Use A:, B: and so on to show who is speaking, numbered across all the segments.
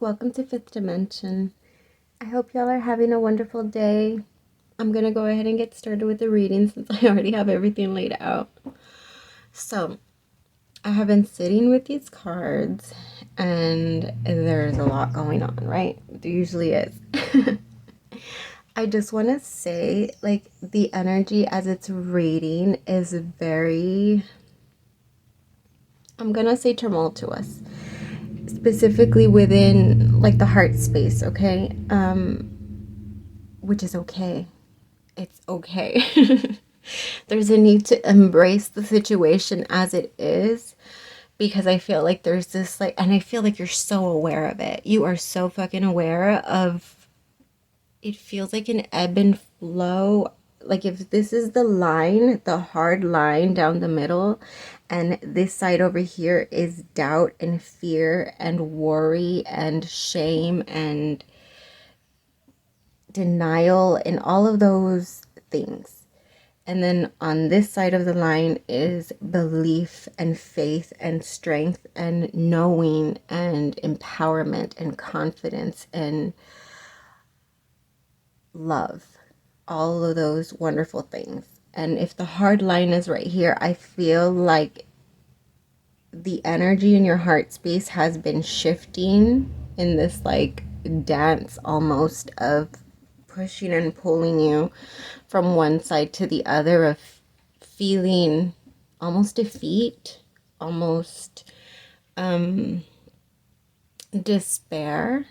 A: Welcome to Fifth Dimension. I hope y'all are having a wonderful day. I'm gonna go ahead and get started with the reading since I already have everything laid out. So, I have been sitting with these cards and there's a lot going on, right? There usually is. I just want to say, like, the energy as it's reading is very, I'm gonna say tumultuous, specifically within like the heart space, okay? Which is okay. It's okay. There's a need to embrace the situation as it is, because I feel like there's this like, and I feel like you're so aware of it. You are so fucking aware of, it feels like an ebb and flow. Like if this is the line, the hard line down the middle, and this side over here is doubt and fear and worry and shame and denial and all of those things. And then on this side of the line is belief and faith and strength and knowing and empowerment and confidence and love. All of those wonderful things. And if the hard line is right here, I feel like the energy in your heart space has been shifting in this like dance almost of pushing and pulling you from one side to the other, of feeling almost defeat, almost despair.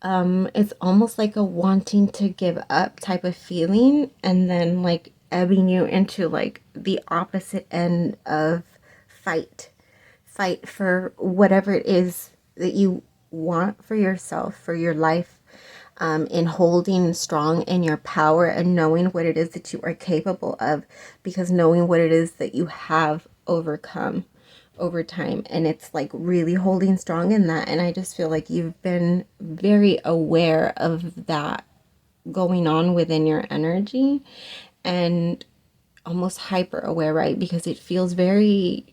A: It's almost like a wanting to give up type of feeling, and then like ebbing you into like the opposite end of fight for whatever it is that you want for yourself, for your life, in holding strong in your power and knowing what it is that you are capable of, because knowing what it is that you have overcome over time, and it's like really holding strong in that. And I just feel like you've been very aware of that going on within your energy, and almost hyper aware, right? Because it feels very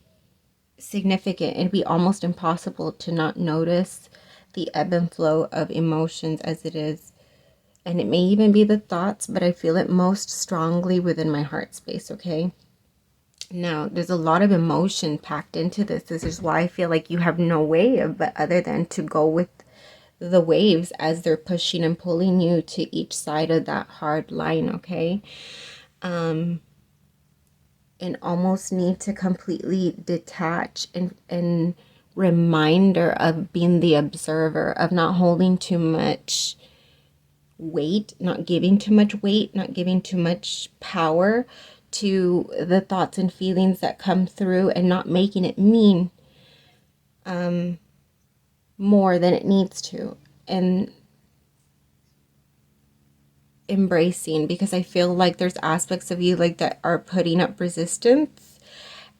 A: significant. It'd be almost impossible to not notice the ebb and flow of emotions as it is. And it may even be the thoughts, but I feel it most strongly within my heart space, okay? Now, there's a lot of emotion packed into this. This is why I feel like you have no way but other than to go with the waves as they're pushing and pulling you to each side of that hard line, okay? And almost need to completely detach and reminder of being the observer, of not holding too much weight, not giving too much weight, not giving too much power to the thoughts and feelings that come through, and not making it mean more than it needs to, and embracing, because I feel like there's aspects of you like that are putting up resistance,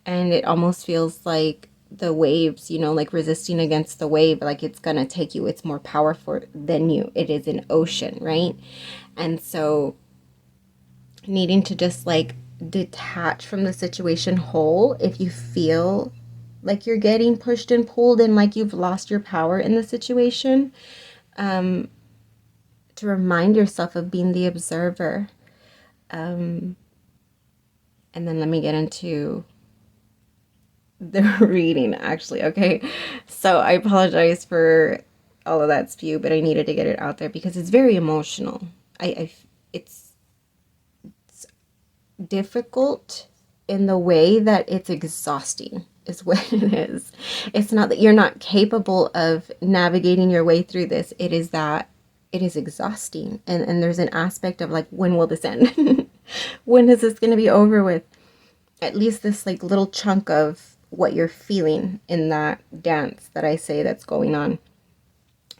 A: and it almost feels like the waves, you know, like resisting against the wave, like it's gonna take you, it's more powerful than you, it is an ocean, right? And so needing to just like detach from the situation whole if you feel like you're getting pushed and pulled and like you've lost your power in the situation, to remind yourself of being the observer. And then let me get into the reading actually, okay? So I apologize for all of that spew, but I needed to get it out there because it's very emotional. It's difficult in the way that it's exhausting is what it is. It's not that you're not capable of navigating your way through this. It is that it is exhausting. And there's an aspect of like, when will this end? When is this going to be over with? At least this like little chunk of what you're feeling in that dance that I say that's going on.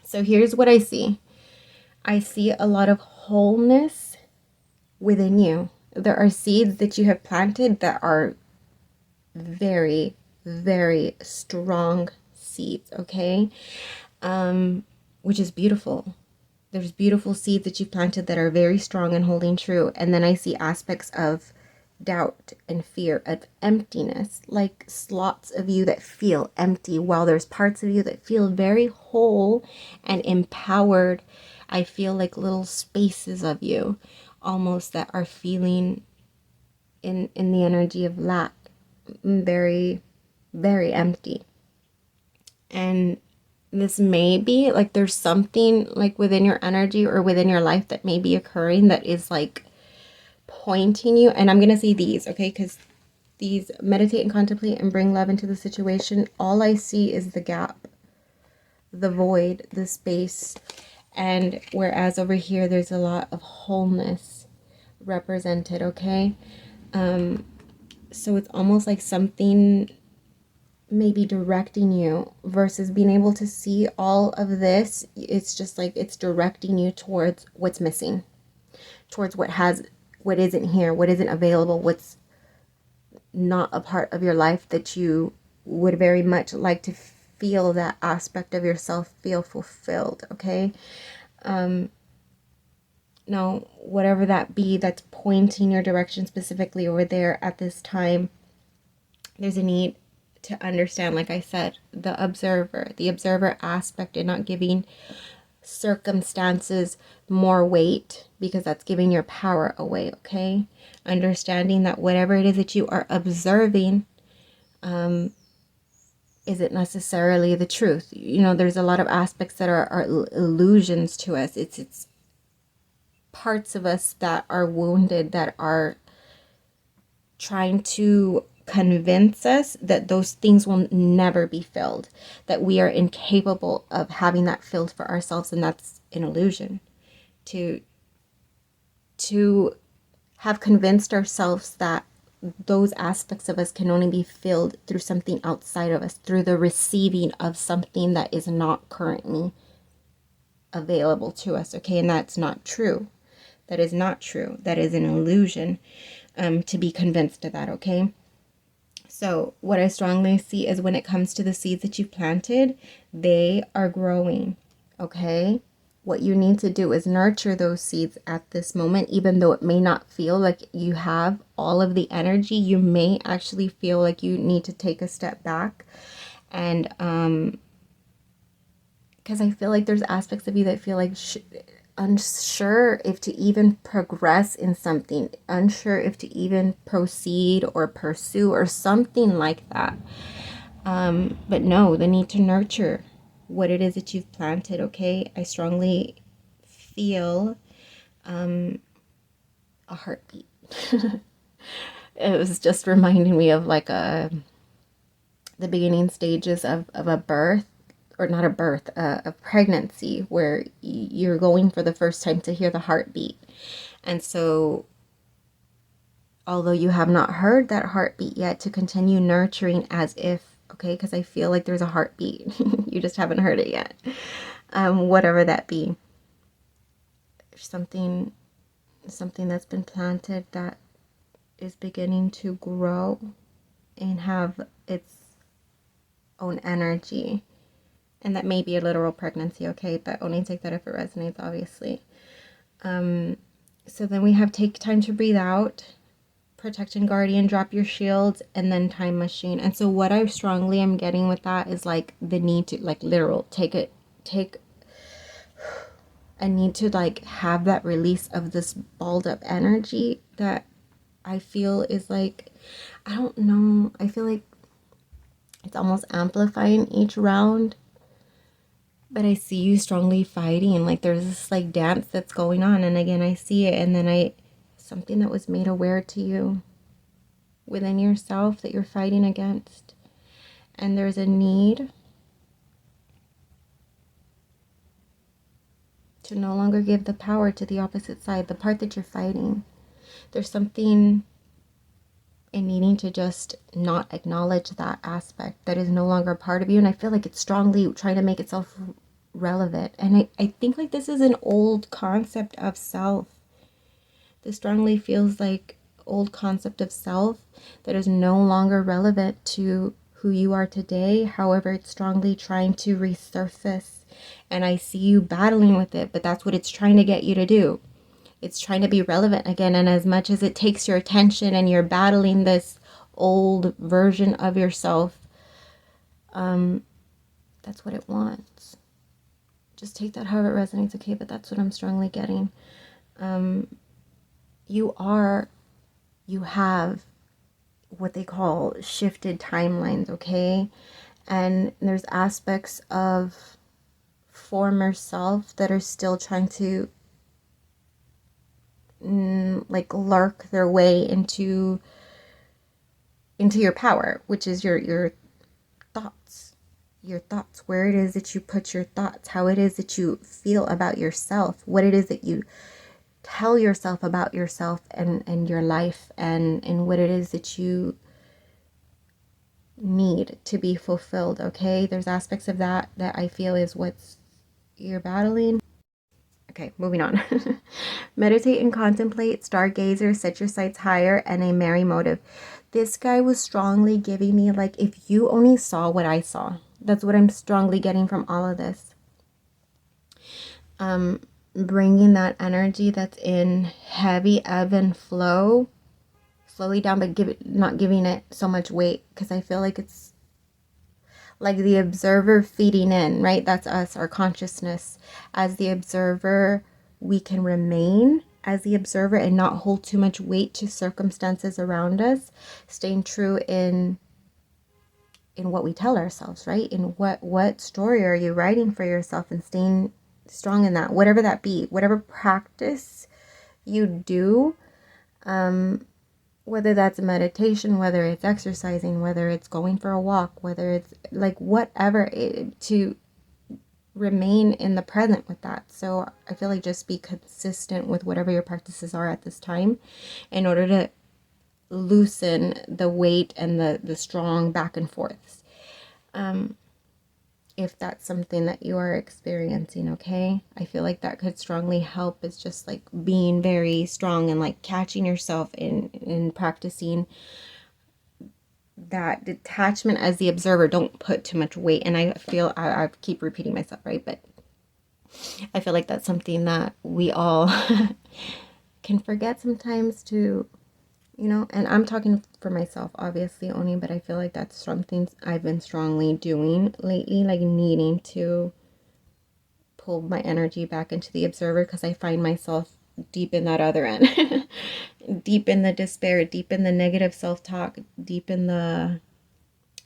A: So here's what I see. I see a lot of wholeness within you. There are seeds that you have planted that are very, very strong seeds, okay? Which is beautiful. There's beautiful seeds that you planted that are very strong and holding true. And then I see aspects of doubt and fear, of emptiness, like slots of you that feel empty, while there's parts of you that feel very whole and empowered. I feel like little spaces of you almost that are feeling in the energy of lack, very, very empty. And this may be like there's something like within your energy or within your life that may be occurring that is like pointing you. And I'm going to see these, okay? Because these meditate and contemplate and bring love into the situation. All I see is the gap, the void, the space. And whereas over here, there's a lot of wholeness represented, okay? So it's almost like something maybe directing you versus being able to see all of this. It's just like it's directing you towards what's missing, towards what isn't here, what isn't available, what's not a part of your life that you would very much like to feel that aspect of yourself feel fulfilled, okay? Now, whatever that be that's pointing your direction specifically over there at this time, there's a need to understand, like I said, the observer aspect, and not giving circumstances more weight, because that's giving your power away, okay? Understanding that whatever it is that you are observing isn't necessarily the truth. You know, there's a lot of aspects that are illusions to us. It's parts of us that are wounded, that are trying to convince us that those things will never be filled, that we are incapable of having that filled for ourselves, and that's an illusion. To have convinced ourselves that those aspects of us can only be filled through something outside of us, through the receiving of something that is not currently available to us, okay? And that's not true. That is not true. That is an illusion, to be convinced of that, okay? So what I strongly see is when it comes to the seeds that you've planted, they are growing, okay? What you need to do is nurture those seeds at this moment. Even though it may not feel like you have all of the energy, you may actually feel like you need to take a step back. And because I feel like there's aspects of you that feel like unsure if to even progress in something, unsure if to even proceed or pursue or something like that. But no, the need to nurture what it is that you've planted, okay? I strongly feel a heartbeat. It was just reminding me of like the beginning stages of a birth, or not a birth, a pregnancy, where you're going for the first time to hear the heartbeat. And so although you have not heard that heartbeat yet, to continue nurturing as if, okay, because I feel like there's a heartbeat. You just haven't heard it yet. Whatever that be. Something that's been planted that is beginning to grow and have its own energy. And that may be a literal pregnancy, okay? But only take that if it resonates, obviously. So then we have take time to breathe out, protection guardian, drop your shields, and then time machine. And so what I strongly am getting with that is like the need to, like, literal, I need to like have that release of this balled up energy that I feel is like, I don't know, I feel like it's almost amplifying each round. But I see you strongly fighting, like there's this like dance that's going on, and again I see it, and then something that was made aware to you within yourself that you're fighting against. And there's a need to no longer give the power to the opposite side, the part that you're fighting. There's something in needing to just not acknowledge that aspect that is no longer a part of you. And I feel like it's strongly trying to make itself relevant. And I think like this is an old concept of self. This strongly feels like old concept of self that is no longer relevant to who you are today. However, it's strongly trying to resurface. And I see you battling with it, but that's what it's trying to get you to do. It's trying to be relevant again. And as much as it takes your attention and you're battling this old version of yourself, that's what it wants. Just take that however it resonates, okay? But that's what I'm strongly getting. You have what they call shifted timelines, okay? And there's aspects of former self that are still trying to like lurk their way into your power, which is your thoughts. Your thoughts, where it is that you put your thoughts, how it is that you feel about yourself, what it is that you tell yourself about yourself and your life, and what it is that you need to be fulfilled, okay? There's aspects of that I feel is what's you're battling. Okay, moving on. Meditate and contemplate, stargazer, set your sights higher, and a merry motive. This guy was strongly giving me, like, if you only saw what I saw. That's what I'm strongly getting from all of this. Bringing that energy that's in heavy ebb and flow, slowly down, but not giving it so much weight, because I feel like it's like the observer feeding in, right? That's us, our consciousness. As the observer, we can remain as the observer and not hold too much weight to circumstances around us, staying true in what we tell ourselves, right? In what story are you writing for yourself, and staying strong in that, whatever that be, whatever practice you do, whether that's meditation, whether it's exercising, whether it's going for a walk, whether it's like whatever, to remain in the present with that. So I feel like just be consistent with whatever your practices are at this time in order to loosen the weight and the strong back and forths. If that's something that you are experiencing, okay? I feel like that could strongly help. It's just like being very strong and like catching yourself in practicing that detachment as the observer. Don't put too much weight. And I feel, I keep repeating myself, right? But I feel like that's something that we all can forget sometimes to, you know, and I'm talking for myself, obviously, only, but I feel like that's something I've been strongly doing lately, like needing to pull my energy back into the observer, because I find myself deep in that other end, deep in the despair, deep in the negative self-talk, deep in the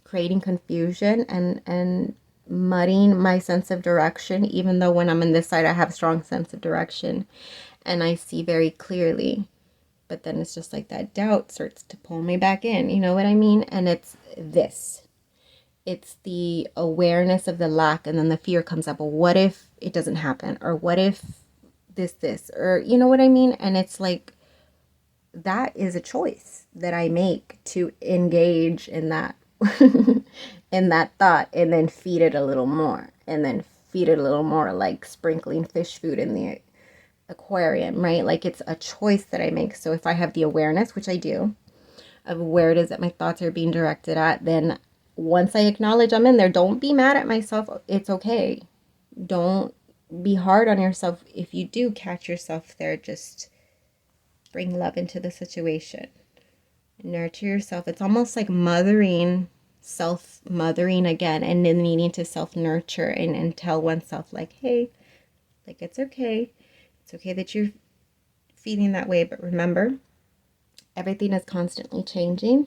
A: creating confusion and muddying my sense of direction, even though when I'm in this side, I have a strong sense of direction and I see very clearly. But then it's just like that doubt starts to pull me back in. You know what I mean? And it's this. It's the awareness of the lack, and then the fear comes up. Well, what if it doesn't happen? Or what if this? Or you know what I mean? And it's like, that is a choice that I make to engage in that, in that thought, and then feed it a little more. And then feed it a little more, like sprinkling fish food in the aquarium, right? Like it's a choice that I make. So if I have the awareness, which I do, of where it is that my thoughts are being directed at, then once I acknowledge I'm in there, don't be mad at myself. It's okay. Don't be hard on yourself. If you do catch yourself there, just bring love into the situation. Nurture yourself. It's almost like mothering, self-mothering again, and then needing to self-nurture and tell oneself like, hey, like it's okay. It's okay that you're feeling that way, but remember, everything is constantly changing,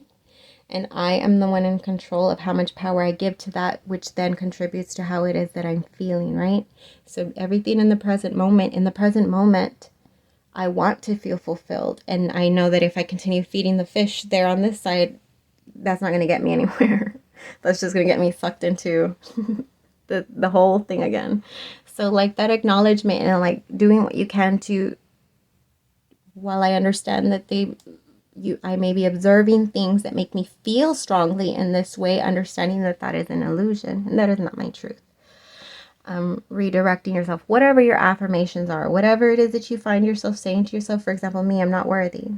A: and I am the one in control of how much power I give to that, which then contributes to how it is that I'm feeling, right? So everything in the present moment, I want to feel fulfilled, and I know that if I continue feeding the fish there on this side, that's not going to get me anywhere. That's just going to get me sucked into the whole thing again. So like that acknowledgement and like doing what you can to, while I understand that I may be observing things that make me feel strongly in this way, understanding that that is an illusion and that is not my truth. Redirecting yourself, whatever your affirmations are, whatever it is that you find yourself saying to yourself. For example, me, I'm not worthy.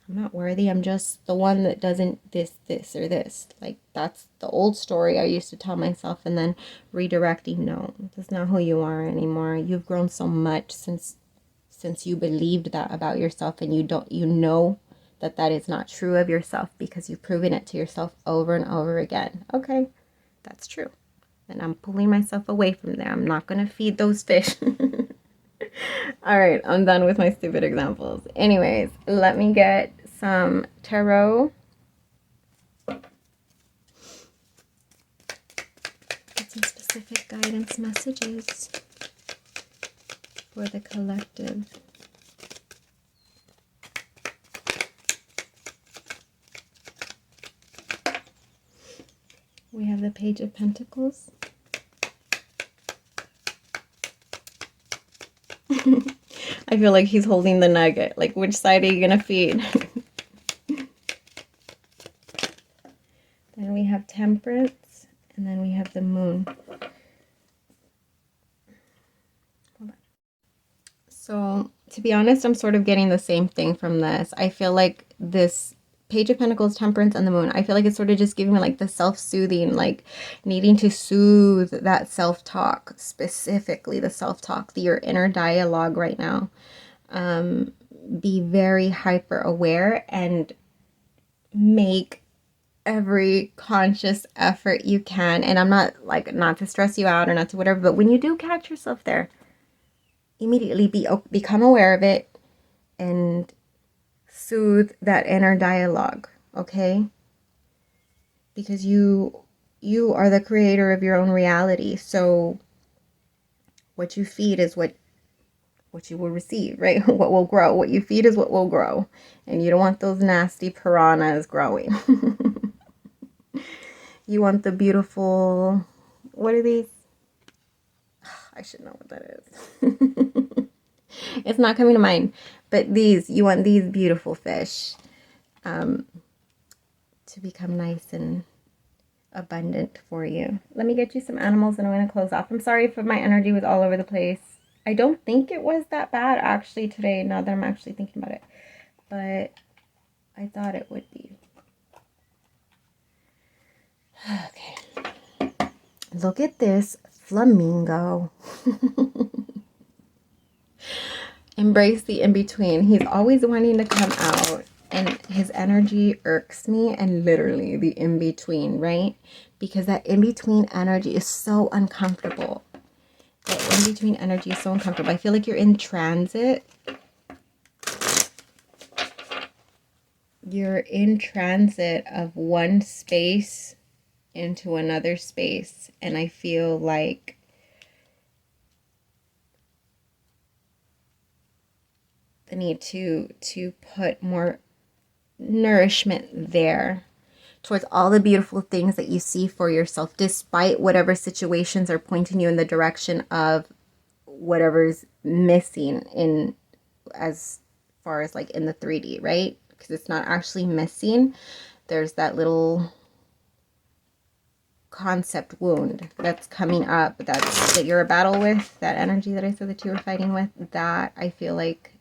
A: I'm not worthy. I'm just the one that doesn't this, or this. Like, that's the old story I used to tell myself, and then redirecting, no, that's not who you are anymore. You've grown so much since since you believed that about yourself, and you know that that is not true of yourself because you've proven it to yourself over and over again. Okay, that's true. And I'm pulling myself away from there. I'm not going to feed those fish. All right, I'm done with my stupid examples. Anyways, let me get some tarot. Get some specific guidance messages for the collective. We have the Page of Pentacles. I feel like he's holding the nugget. Like, which side are you going to feed? Then we have Temperance, and then we have the Moon. Hold on. So, to be honest, I'm sort of getting the same thing from this. I feel like this Page of Pentacles, Temperance, and the Moon, I feel like it's sort of just giving me like the self-soothing, like needing to soothe that self-talk, specifically the self-talk, your inner dialogue right now. Be very hyper aware and make every conscious effort you can. And I'm not like, not to stress you out or not to whatever, but when you do catch yourself there, immediately become aware of it and soothe that inner dialogue, okay? Because you are the creator of your own reality. So what you feed is what you will receive, right? What will grow. What you feed is what will grow. And you don't want those nasty piranhas growing. You want the beautiful, what are these? I should know what that is. It's not coming to mind. But these, you want these beautiful fish to become nice and abundant for you. Let me get you some animals and I'm going to close off. I'm sorry if my energy was all over the place. I don't think it was that bad actually today, now that I'm actually thinking about it. But I thought it would be. Okay. Look at this flamingo. Embrace the in-between. He's always wanting to come out, and his energy irks me, and literally the in-between, right? Because that in-between energy is so uncomfortable. That in-between energy is so uncomfortable. I feel like you're in transit. You're in transit of one space into another space, and I feel like the need to put more nourishment there towards all the beautiful things that you see for yourself, despite whatever situations are pointing you in the direction of whatever's missing in, as far as like in the 3D, right? Because it's not actually missing. There's that little concept wound that's coming up, that you're a battle with, that energy that I said that you were fighting with, that I feel like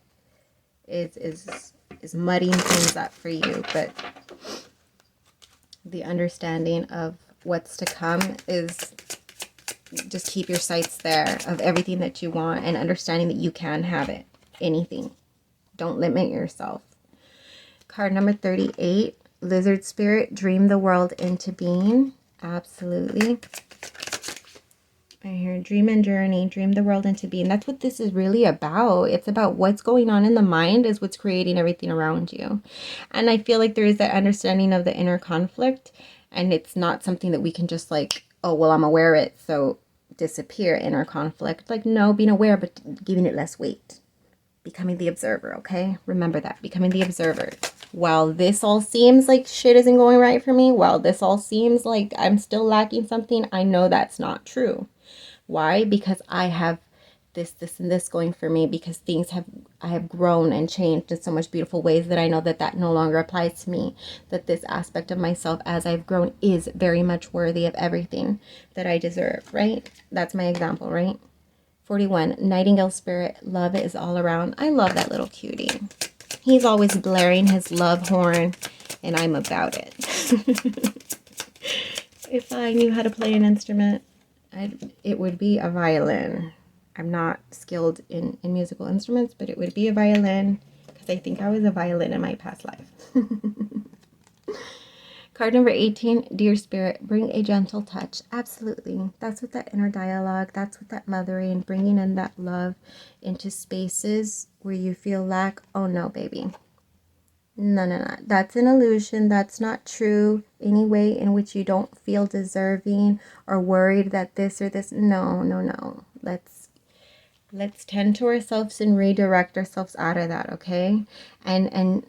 A: is muddying things up for you. But the understanding of what's to come is just keep your sights there of everything that you want, and understanding that you can have it, anything. Don't limit yourself. Card number 38, Lizard Spirit, dream the world into being. Absolutely. I hear dream and journey, dream the world into being. That's what this is really about. It's about what's going on in the mind is what's creating everything around you. And I feel like there is that understanding of the inner conflict, and it's not something that we can just like, oh, well, I'm aware of it, so disappear. Inner conflict. Like, no, being aware, but giving it less weight. Becoming the observer, okay? Remember that. Becoming the observer. While this all seems like shit isn't going right for me, while this all seems like I'm still lacking something, I know that's not true. Why? Because I have this, and this going for me, because I have grown and changed in so much beautiful ways that I know that that no longer applies to me. That this aspect of myself as I've grown is very much worthy of everything that I deserve, right? That's my example, right? 41, Nightingale Spirit, love is all around. I love that little cutie. He's always blaring his love horn, and I'm about it. If I knew how to play an instrument, it would be a violin. I'm not skilled in musical instruments, but it would be a violin because I think I was a violin in my past life. Card number 18, dear spirit, bring a gentle touch. Absolutely. That's what that inner dialogue, that's what that mothering, bringing in that love into spaces where you feel lack. Oh no, baby. No, no, no. That's an illusion. That's not true. Any way in which you don't feel deserving or worried that this or this. No, no, no. Let's tend to ourselves and redirect ourselves out of that, okay? And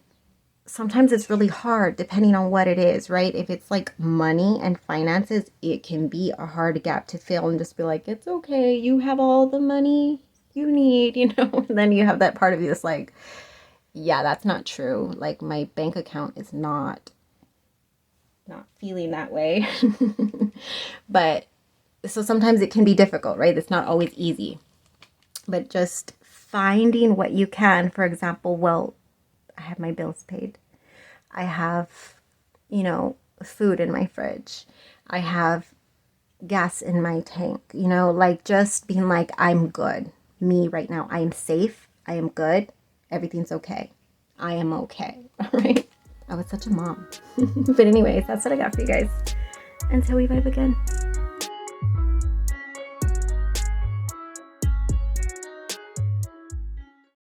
A: sometimes it's really hard depending on what it is, right? If it's like money and finances, it can be a hard gap to fill and just be like, it's okay, you have all the money you need, you know? And then you have that part of you that's like, yeah, that's not true. Like my bank account is not feeling that way. But so sometimes it can be difficult, right? It's not always easy. But just finding what you can, for example, well, I have my bills paid. I have, you know, food in my fridge. I have gas in my tank, you know, like just being like, I'm good. Me right now, I am safe. I am good. Everything's okay. I am okay. All right. I was such a mom. But anyways, that's what I got for you guys. Until we vibe again.